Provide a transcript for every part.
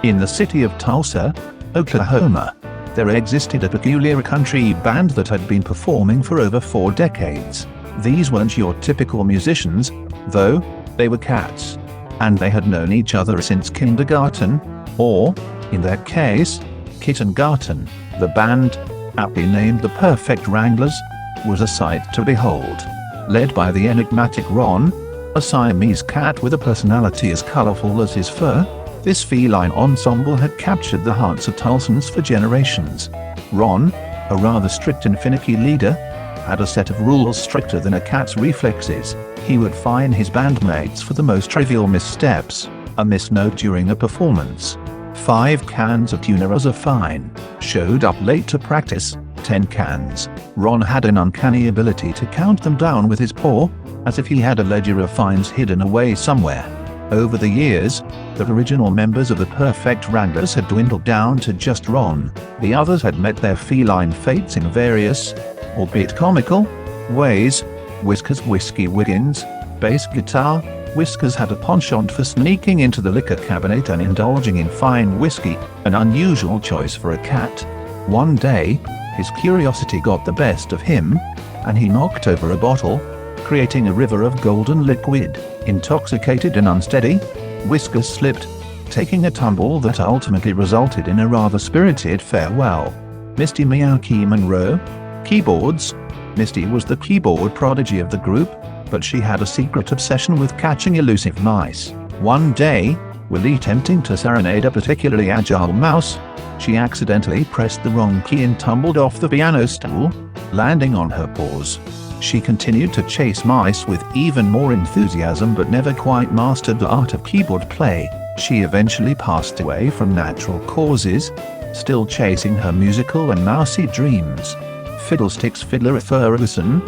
In the city of Tulsa, Oklahoma, there existed a peculiar country band that had been performing for over 4 decades. These weren't your typical musicians, though. They were cats. And they had known each other since kindergarten, or, in their case, kitten-garten. The band, aptly named the Purr-fect Wranglers, was a sight to behold. Led by the enigmatic Ron, a Siamese cat with a personality as colorful as his fur, this feline ensemble had captured the hearts of Tulsans for generations. Ron, a rather strict and finicky leader, had a set of rules stricter than a cat's reflexes. He would fine his bandmates for the most trivial missteps, a misnote during a performance. 5 cans of tuna as a fine. Showed up late to practice, 10 cans. Ron had an uncanny ability to count them down with his paw, as if he had a ledger of fines hidden away somewhere. Over the years, the original members of the Purr-fect Wranglers had dwindled down to just Ron. The others had met their feline fates in various, albeit comical, ways. Whiskers Whiskey Wiggins, bass guitar. Whiskers had a penchant for sneaking into the liquor cabinet and indulging in fine whiskey, an unusual choice for a cat. One day, his curiosity got the best of him, and he knocked over a bottle, creating a river of golden liquid. Intoxicated and unsteady, Whiskers slipped, taking a tumble that ultimately resulted in a rather spirited farewell. Misty Miyake Monroe, keyboards. Misty was the keyboard prodigy of the group, but she had a secret obsession with catching elusive mice. One day, while attempting to serenade a particularly agile mouse, she accidentally pressed the wrong key and tumbled off the piano stool, landing on her paws. She continued to chase mice with even more enthusiasm but never quite mastered the art of keyboard play. She eventually passed away from natural causes, still chasing her musical and mousy dreams. Fiddlesticks Fiddler Ferguson,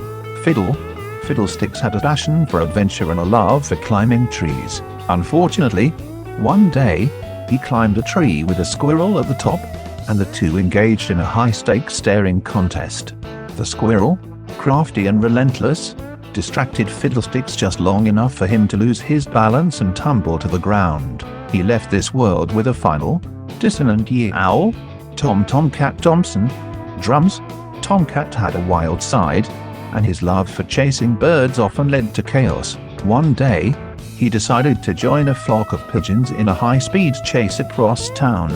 Fiddlesticks had a passion for adventure and a love for climbing trees. Unfortunately, one day, he climbed a tree with a squirrel at the top, and the two engaged in a high-stakes staring contest. The squirrel, crafty and relentless, distracted Fiddlesticks just long enough for him to lose his balance and tumble to the ground. He left this world with a final, dissonant yowl. Tomcat Thompson, drums. Tomcat had a wild side, and his love for chasing birds often led to chaos. One day, he decided to join a flock of pigeons in a high-speed chase across town.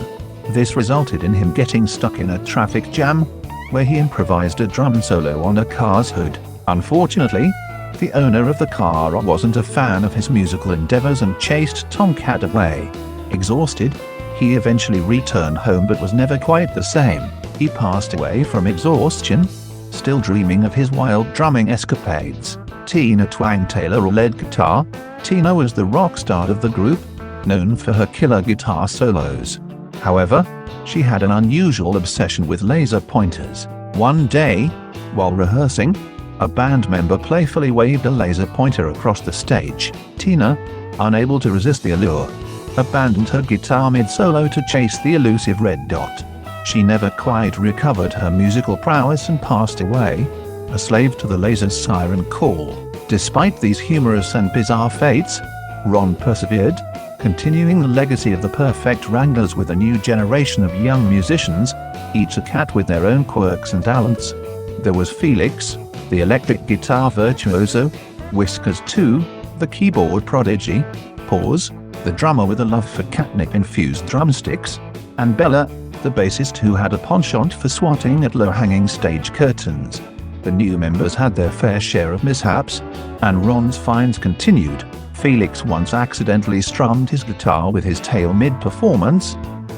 This resulted in him getting stuck in a traffic jam, where he improvised a drum solo on a car's hood. Unfortunately, the owner of the car wasn't a fan of his musical endeavors and chased Tomcat away. Exhausted, he eventually returned home but was never quite the same. He passed away from exhaustion, still dreaming of his wild drumming escapades. Tina Twang Taylor led guitar. Tina was the rock star of the group, known for her killer guitar solos. However, she had an unusual obsession with laser pointers. One day, while rehearsing, a band member playfully waved a laser pointer across the stage. Tina, unable to resist the allure, abandoned her guitar mid-solo to chase the elusive red dot. She never quite recovered her musical prowess and passed away, a slave to the laser's siren call. Despite these humorous and bizarre fates, Ron persevered, continuing the legacy of the Purr-fect Wranglers with a new generation of young musicians, each a cat with their own quirks and talents. There was Felix, the electric guitar virtuoso, Whiskers too, the keyboard prodigy, Paws, the drummer with a love for catnip-infused drumsticks, and Bella, the bassist who had a penchant for swatting at low-hanging stage curtains. The new members had their fair share of mishaps, and Ron's finds continued. Felix once accidentally strummed his guitar with his tail mid-performance,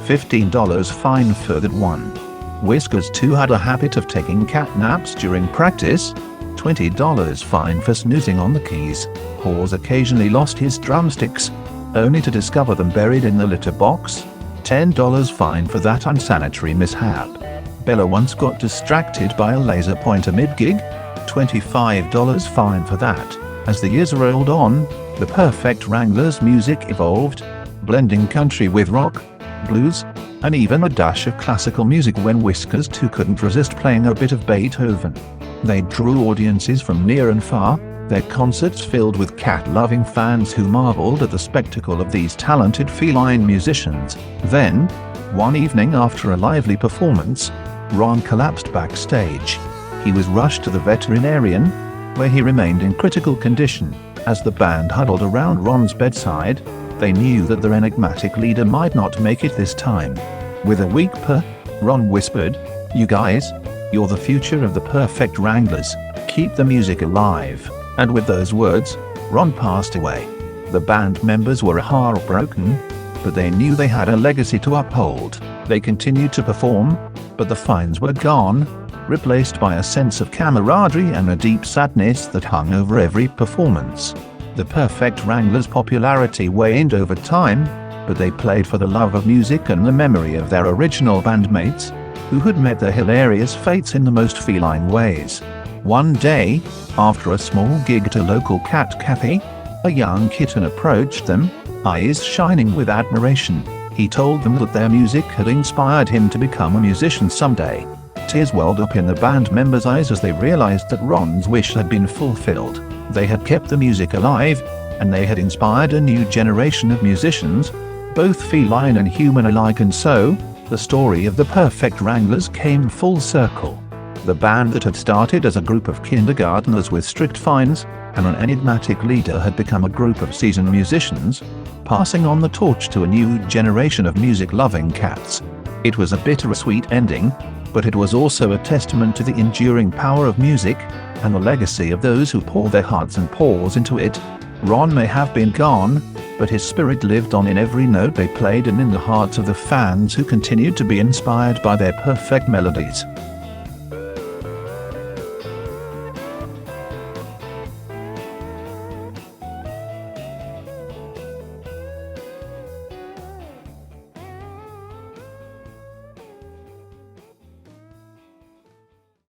$15 fine for that one. Whiskers too had a habit of taking cat naps during practice, $20 fine for snoozing on the keys. Paws occasionally lost his drumsticks, only to discover them buried in the litter box, $10 fine for that unsanitary mishap. Bella once got distracted by a laser pointer mid-gig, $25 fine for that. As the years rolled on, the Purr-fect Wranglers' music evolved, blending country with rock, blues, and even a dash of classical music when Whiskers too couldn't resist playing a bit of Beethoven. They drew audiences from near and far, Their concerts filled with cat-loving fans who marveled at the spectacle of these talented feline musicians. Then, one evening after a lively performance, Ron collapsed backstage. He was rushed to the veterinarian, where he remained in critical condition. As the band huddled around Ron's bedside, they knew that their enigmatic leader might not make it this time. With a weak purr, Ron whispered, "You guys, you're the future of the Purr-fect Wranglers. Keep the music alive." And with those words, Ron passed away. The band members were heartbroken, but they knew they had a legacy to uphold. They continued to perform, but the fines were gone, replaced by a sense of camaraderie and a deep sadness that hung over every performance. The Purr-fect Wranglers' popularity waned over time, but they played for the love of music and the memory of their original bandmates, who had met their hilarious fates in the most feline ways. One day, after a small gig at a local cat cafe, a young kitten approached them, eyes shining with admiration. He told them that their music had inspired him to become a musician someday. Tears welled up in the band members' eyes as they realized that Ron's wish had been fulfilled. They had kept the music alive, and they had inspired a new generation of musicians, both feline and human alike, and so, the story of the Purr-fect Wranglers came full circle. The band that had started as a group of kindergarteners with strict fines and an enigmatic leader had become a group of seasoned musicians, passing on the torch to a new generation of music-loving cats. It was a bittersweet ending, but it was also a testament to the enduring power of music and the legacy of those who pour their hearts and paws into it. Ron may have been gone, but his spirit lived on in every note they played and in the hearts of the fans who continued to be inspired by their perfect melodies.